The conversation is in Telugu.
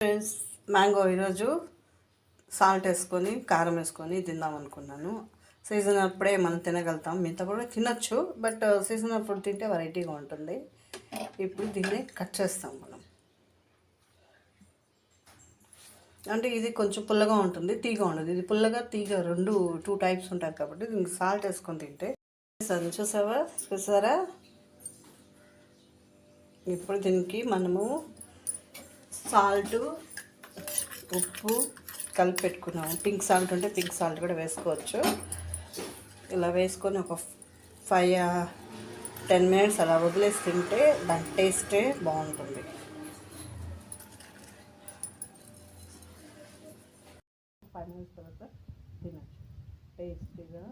ఫ్రెండ్స్, మ్యాంగో ఈరోజు సాల్ట్ వేసుకొని కారం వేసుకొని తిందాం అనుకున్నాను. సీజన్ అప్పుడే మనం తినగలుగుతాం, మిగతా కూడా తినొచ్చు, బట్ సీజన్ అప్పుడు తింటే వెరైటీగా ఉంటుంది. ఇప్పుడు దీన్ని కట్ చేస్తాం మనం. అంటే ఇది కొంచెం పుల్లగా ఉంటుంది, తీగ ఉండదు. ఇది పుల్లగా తీగ టూ టైప్స్ ఉంటాయి కాబట్టి దీనికి సాల్ట్ వేసుకొని తింటే చూసారా. ఇప్పుడు దీనికి మనము సాల్ట్, ఉప్పు కలిపి పెట్టుకున్నాము. పింక్ సాల్ట్ ఉంటే పింక్ సాల్ట్ కూడా వేసుకోవచ్చు. ఇలా వేసుకొని ఒక 5-10 మినిట్స్ అలా వదిలేసి తింటే దాని టేస్టే బాగుంటుంది. 5 మినిట్స్ తర్వాత తినచ్చు టేస్టీగా.